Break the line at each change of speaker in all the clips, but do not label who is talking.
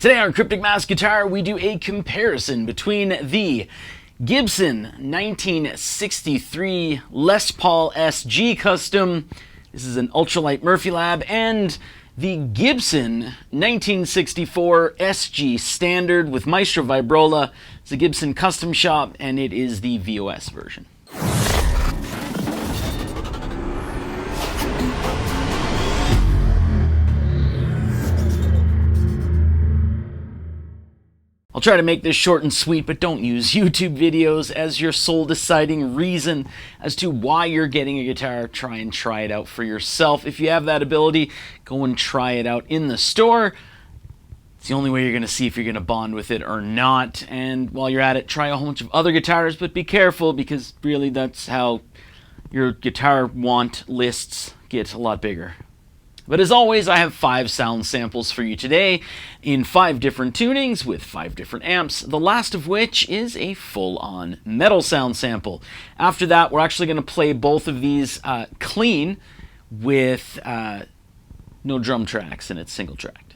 Today on Cryptic Mass Guitar, we do a comparison between the Gibson 1963 Les Paul SG Custom, this is an ultralight Murphy Lab, and the Gibson 1964 SG Standard with Maestro Vibrola. It's a Gibson custom shop, and it is the VOS version. I'll try to make this short and sweet, but don't use YouTube videos as your sole deciding reason as to why you're getting a guitar. Try it out for yourself. If you have that ability, go and try it out in the store. It's the only way you're going to see if you're going to bond with it or not. And while you're at it, try a whole bunch of other guitars, but be careful because really that's how your guitar want lists get a lot bigger. But as always, I have 5 sound samples for you today in 5 different tunings with 5 different amps, the last of which is a full-on metal sound sample. After that, we're actually going to play both of these clean with no drum tracks, and it's single-tracked.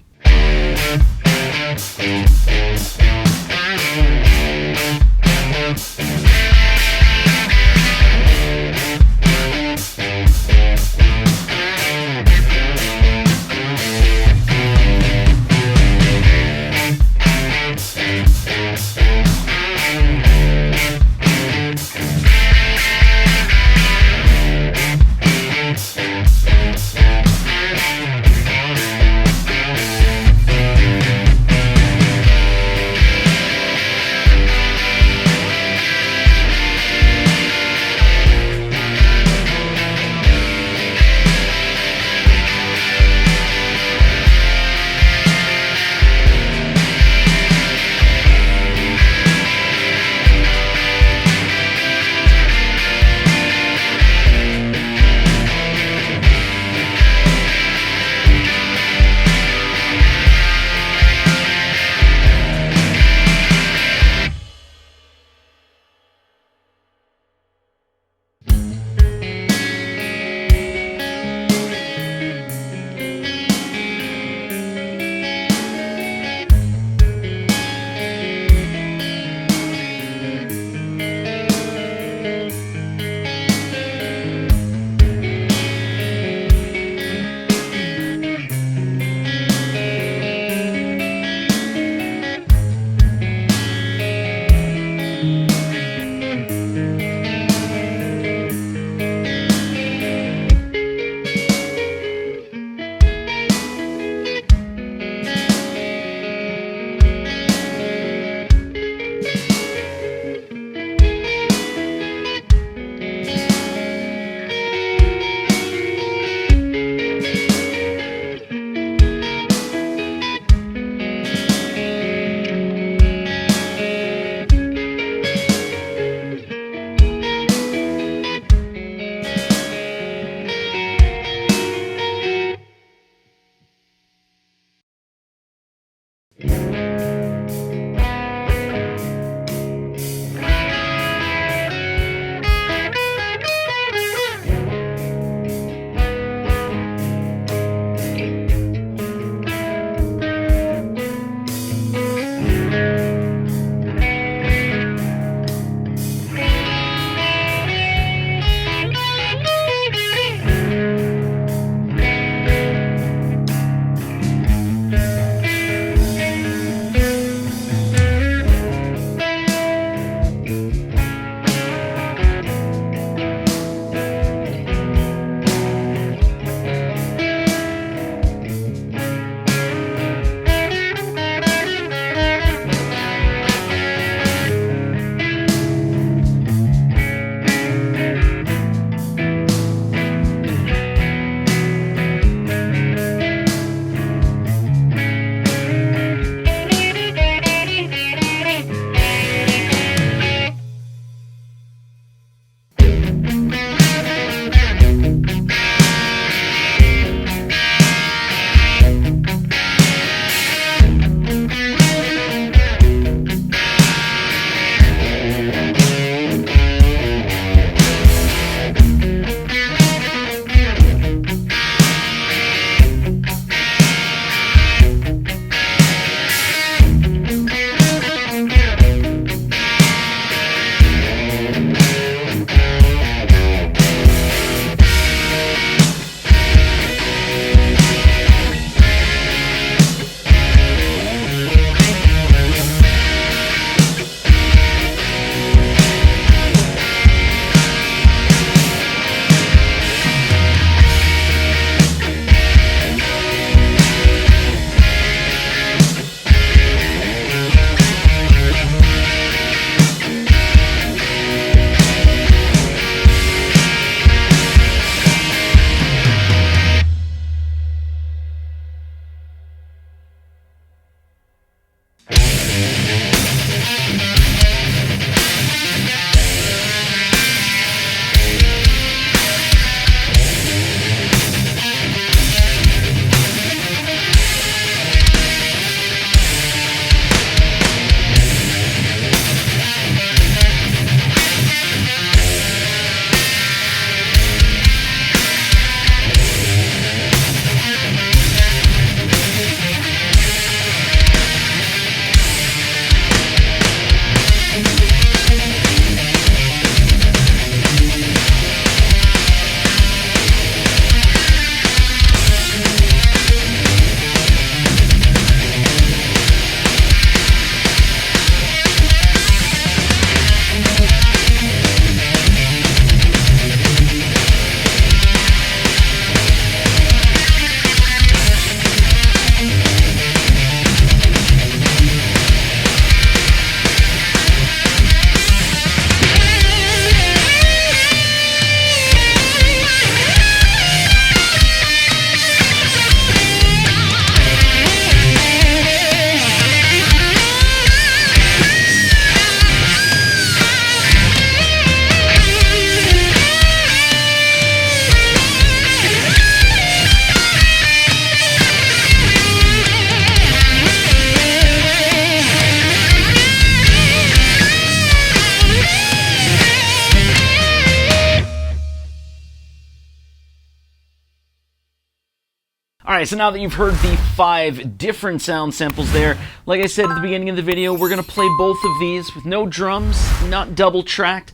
All right, so now that you've heard the 5 different sound samples there, like I said at the beginning of the video, we're going to play both of these with no drums, not double tracked,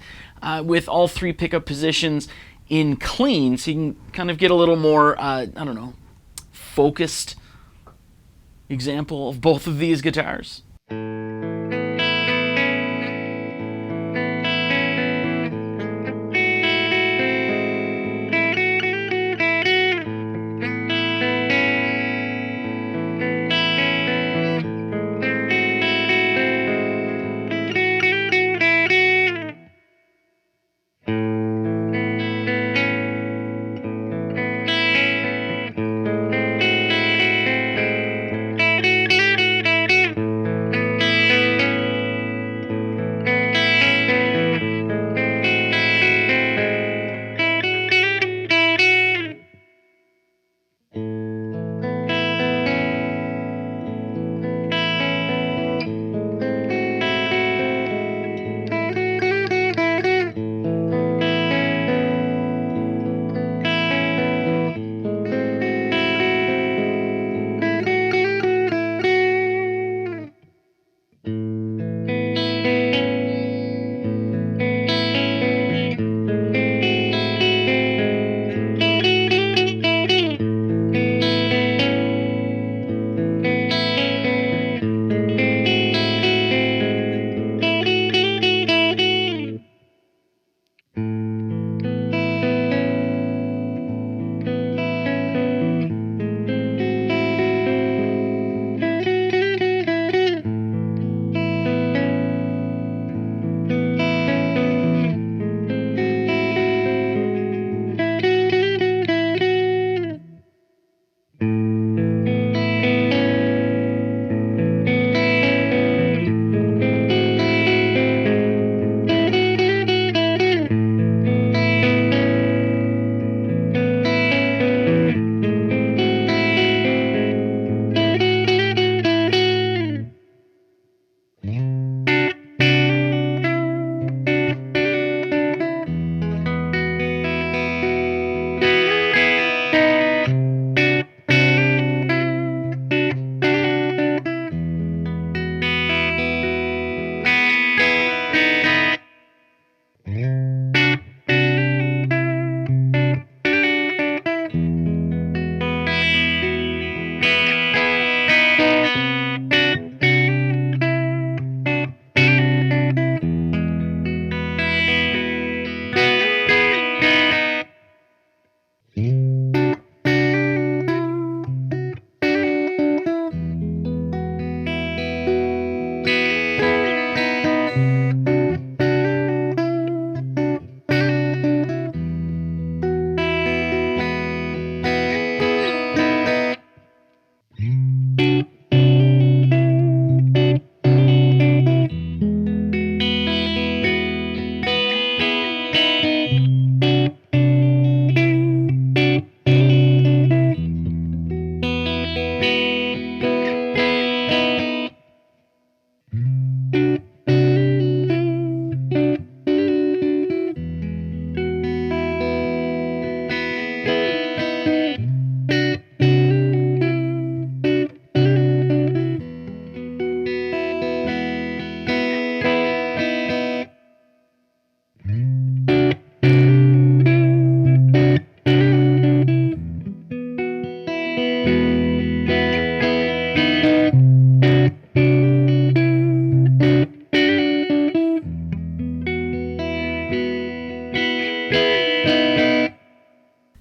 with all 3 pickup positions in clean, so you can kind of get a little more, I don't know, focused example of both of these guitars.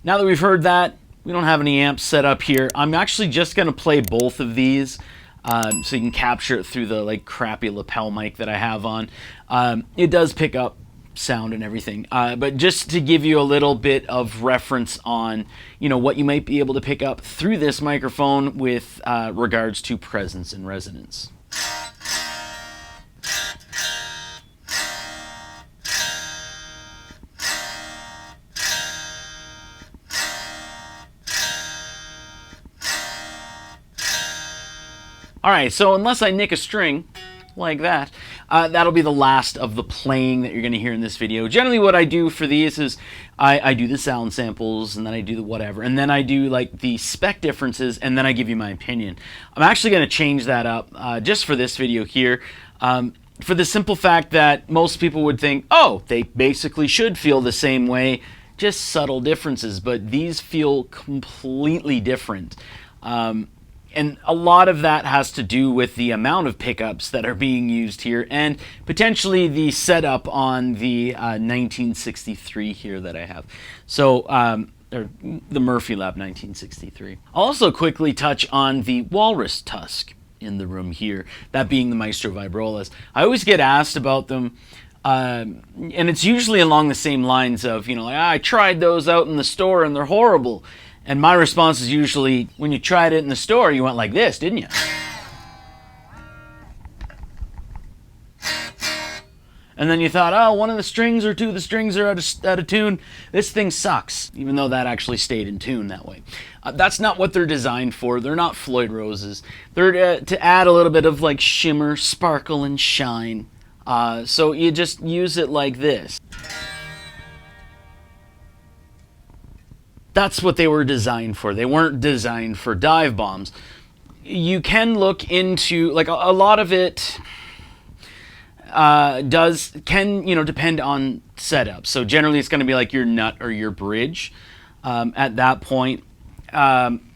Now that we've heard that, we don't have any amps set up here. I'm actually just going to play both of these so you can capture it through the like crappy lapel mic that I have on. It does pick up sound and everything, but just to give you a little bit of reference on what you might be able to pick up through this microphone with regards to presence and resonance. All right, so unless I nick a string, like that. That'll be the last of the playing that you're going to hear in this video. Generally what I do for these is I do the sound samples, and then I do the whatever, and then I do like the spec differences, and then I give you my opinion. I'm actually going to change that up just for this video here, for the simple fact that most people would think, oh, they basically should feel the same way, just subtle differences, but these feel completely different. And a lot of that has to do with the amount of pickups that are being used here, and potentially the setup on the 1963 here that I have. So, or the Murphy Lab 1963. I'll also quickly touch on the walrus tusk in the room here, that being the Maestro Vibrolas. I always get asked about them, and it's usually along the same lines of, you know, like, I tried those out in the store and they're horrible. And my response is usually, when you tried it in the store, you went like this, didn't you? And then you thought, oh, one of the strings or two of the strings are out of tune. This thing sucks, even though that actually stayed in tune that way. That's not what they're designed for. They're not Floyd Roses. They're to add a little bit of like shimmer, sparkle, and shine. So you just use it like this. That's what they were designed for. They weren't designed for dive bombs. You can look into, like, a lot of it can depend on setup. So generally it's going to be like your nut or your bridge. At that point,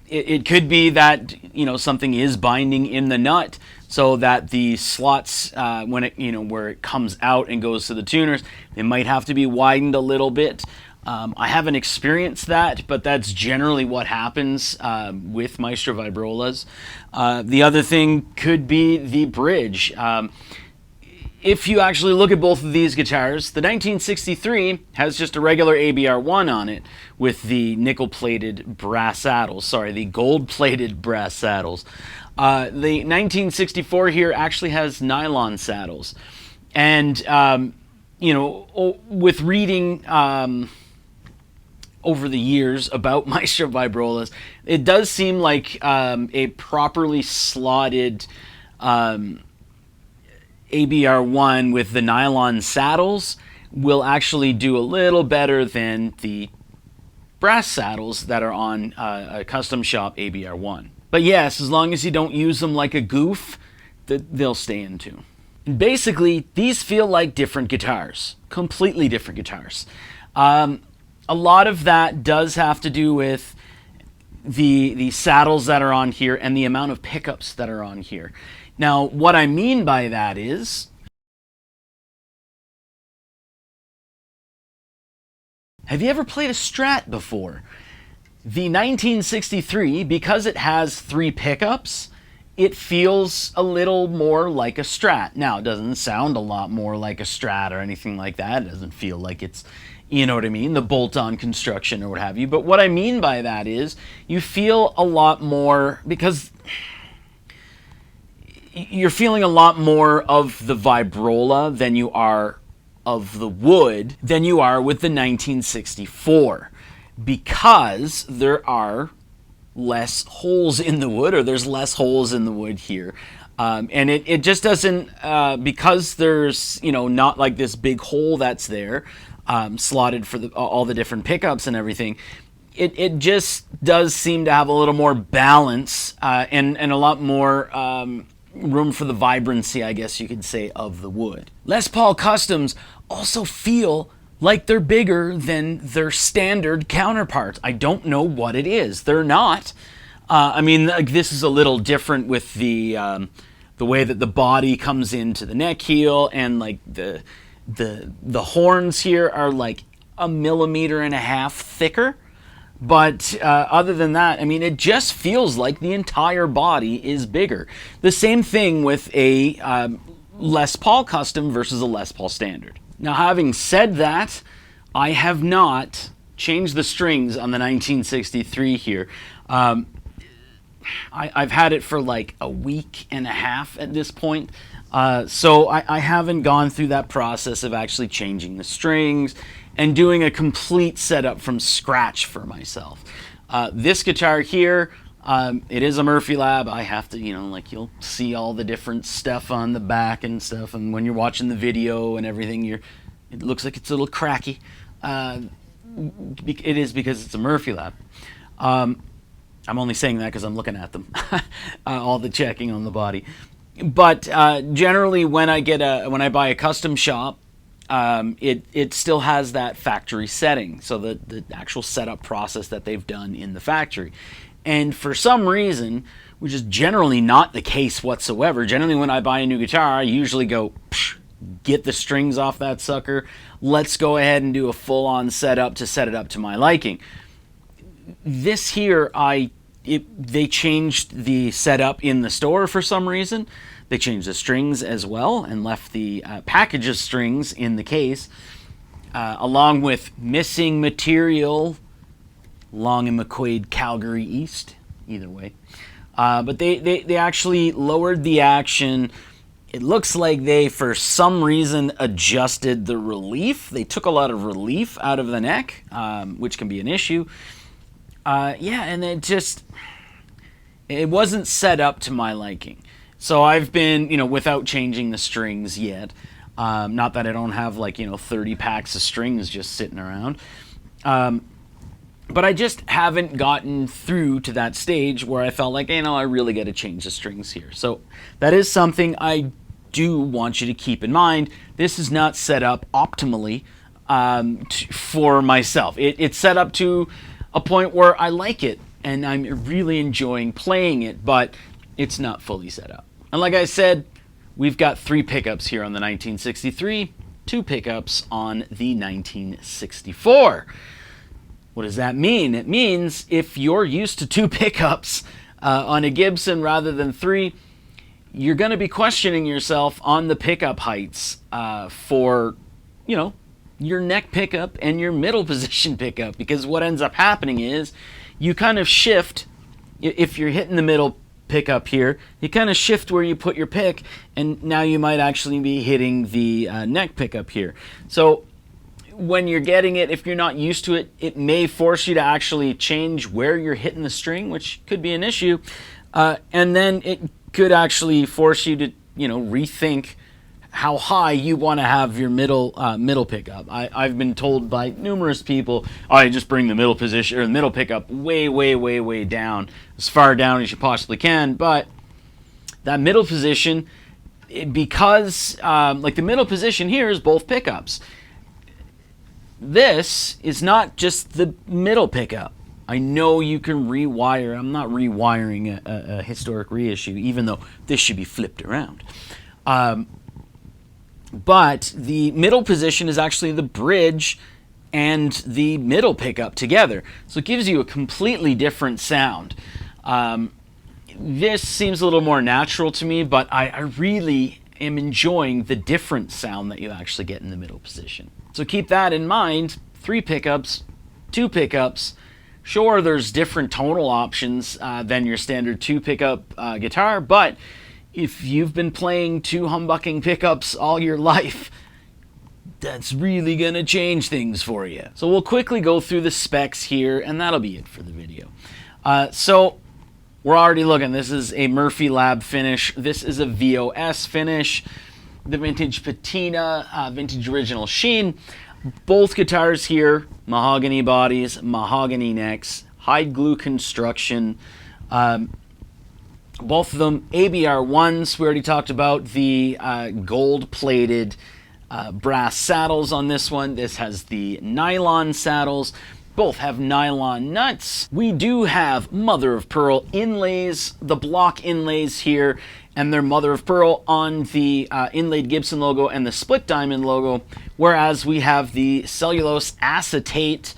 it could be that, you know, something is binding in the nut, so that the slots, when it, you know, where it comes out and goes to the tuners, they might have to be widened a little bit. I haven't experienced that, but that's generally what happens with Maestro Vibrolas. The other thing could be the bridge. If you actually look at both of these guitars, the 1963 has just a regular ABR1 on it with the nickel-plated brass saddles. Sorry, the gold-plated brass saddles. The 1964 here actually has nylon saddles. And, you know, with reading over the years about Maestro Vibrolas, it does seem like a properly slotted ABR1 with the nylon saddles will actually do a little better than the brass saddles that are on a custom shop ABR1. But yes, as long as you don't use them like a goof, they'll stay in tune. And basically, these feel like different guitars, completely different guitars. A lot of that does have to do with the saddles that are on here and the amount of pickups that are on here. Now, what I mean by that is, have you ever played a Strat before? The 1963, because it has 3 pickups, it feels a little more like a Strat. Now, it doesn't sound a lot more like a Strat or anything like that. It doesn't feel like it's, you know what I mean, the bolt-on construction or what have you. But what I mean by that is you feel a lot more, because you're feeling a lot more of the vibrola than you are of the wood than you are with the 1964, because there are less holes in the wood, or there's less holes in the wood here. And it just doesn't, because there's, you know, not like this big hole that's there, slotted for all the different pickups and everything. It just does seem to have a little more balance and a lot more room for the vibrancy, I guess you could say, of the wood. Les Paul Customs also feel like they're bigger than their standard counterparts. I don't know what it is. They're not. I mean, like, this is a little different with the way that the body comes into the neck heel, and like the horns here are like 1.5 millimeters thicker. But other than that, I mean, it just feels like the entire body is bigger. The same thing with a Les Paul Custom versus a Les Paul Standard. Now, having said that, I have not changed the strings on the 1963 here. I've had it for like a week and a half at this point. So I haven't gone through that process of actually changing the strings and doing a complete setup from scratch for myself. This guitar here, It is a Murphy Lab. I have to, like, you'll see all the different stuff on the back and stuff, and when you're watching the video and everything, it looks like it's a little cracky. It is because it's a Murphy Lab. I'm only saying that because I'm looking at them. All the checking on the body. But generally, when I buy a custom shop, it still has that factory setting, so the actual setup process that they've done in the factory. And for some reason, which is generally not the case whatsoever, generally when I buy a new guitar, I usually go, get the strings off that sucker, let's go ahead and do a full-on setup to set it up to my liking. This here, they changed the setup in the store for some reason. They changed the strings as well and left the package of strings in the case, along with missing material, Long and McQuaid, Calgary East, either way. But they actually lowered the action. It looks like they, for some reason, adjusted the relief. They took a lot of relief out of the neck, which can be an issue. And it wasn't set up to my liking. So I've been, without changing the strings yet. Not that I don't have 30 packs of strings just sitting around. But I just haven't gotten through to that stage where I felt like, I really got to change the strings here. So that is something I do want you to keep in mind. This is not set up optimally for myself. It's set up to a point where I like it and I'm really enjoying playing it, but it's not fully set up. And like I said, we've got 3 pickups here on the 1963, 2 pickups on the 1964. What does that mean? It means if you're used to 2 pickups on a Gibson rather than 3, you're going to be questioning yourself on the pickup heights for, your neck pickup and your middle position pickup, because what ends up happening is you kind of shift. If you're hitting the middle pickup here, you kind of shift where you put your pick, and now you might actually be hitting the neck pickup here. So when you're getting it, if you're not used to it, it may force you to actually change where you're hitting the string, which could be an issue. And then it could actually force you to, rethink how high you want to have your middle pickup. I've been told by numerous people, just bring the middle position or the middle pickup way down, as far down as you possibly can. But that middle position, because the middle position here is both pickups. This is not just the middle pickup. I know you can rewire. I'm not rewiring a historic reissue, even though this should be flipped around. But the middle position is actually the bridge and the middle pickup together. So it gives you a completely different sound. This seems a little more natural to me, but I really am enjoying the different sound that you actually get in the middle position. So keep that in mind. 3 pickups, 2 pickups. Sure, there's different tonal options than your standard 2 pickup guitar, but if you've been playing 2 humbucking pickups all your life, that's really going to change things for you. So we'll quickly go through the specs here, and that'll be it for the video. So we're already looking. This is a Murphy Lab finish. This is a VOS finish. The vintage patina, vintage original sheen. Both guitars here, mahogany bodies, mahogany necks, hide glue construction. Both of them ABR 1s. We already talked about the gold-plated brass saddles on this one. This has the nylon saddles. Both have nylon nuts. We do have mother of pearl inlays, the block inlays here, and they're mother of pearl on the inlaid Gibson logo and the split diamond logo, whereas we have the cellulose acetate,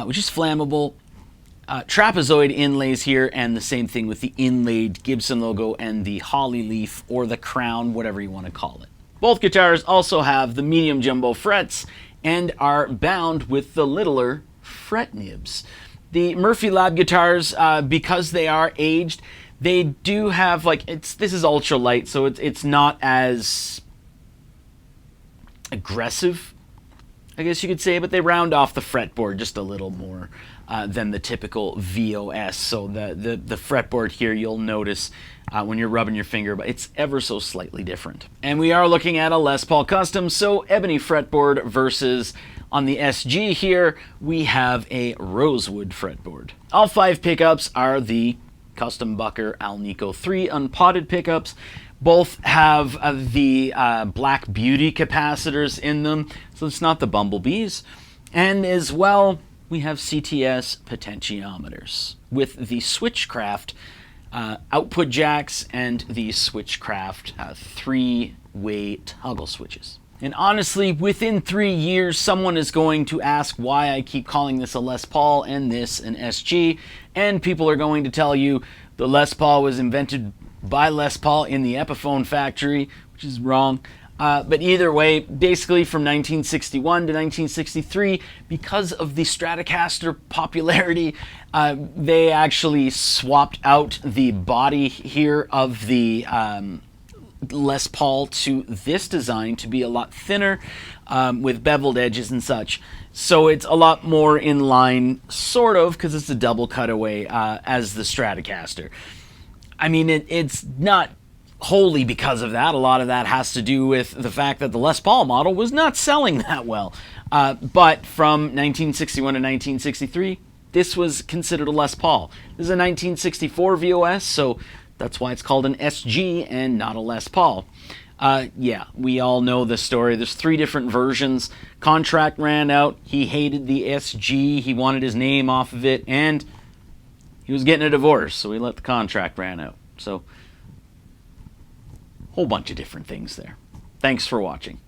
which is flammable, trapezoid inlays here, and the same thing with the inlaid Gibson logo and the holly leaf or the crown, whatever you want to call it. Both guitars also have the medium jumbo frets and are bound with the littler fret nibs. The Murphy Lab guitars, because they are aged, they do have this is ultra light, so it's not as aggressive, I guess you could say, but they round off the fretboard just a little more than the typical VOS. So the fretboard here, you'll notice when you're rubbing your finger, but it's ever so slightly different. And we are looking at a Les Paul Custom, so ebony fretboard versus on the SG here, we have a rosewood fretboard. All 5 pickups are the custom Bucker Alnico 3 unpotted pickups. Both have the Black Beauty capacitors in them, so it's not the Bumblebees. And as well, we have CTS potentiometers with the Switchcraft output jacks and the Switchcraft 3-way toggle switches. And honestly, within 3 years, someone is going to ask why I keep calling this a Les Paul and this an SG, and people are going to tell you the Les Paul was invented by Les Paul in the Epiphone factory, which is wrong. But either way, basically from 1961 to 1963, because of the Stratocaster popularity, they actually swapped out the body here of the Les Paul to this design to be a lot thinner with beveled edges and such. So it's a lot more in line, sort of, because it's a double cutaway as the Stratocaster. I mean, it's not wholly because of that. A lot of that has to do with the fact that the Les Paul model was not selling that well. But from 1961 to 1963, this was considered a Les Paul. This is a 1964 VOS, so that's why it's called an SG and not a Les Paul. Yeah, we all know the story. There's 3 different versions. Contract ran out. He hated the SG. He wanted his name off of it, and he was getting a divorce, so he let the contract ran out. So, whole bunch of different things there. Thanks for watching.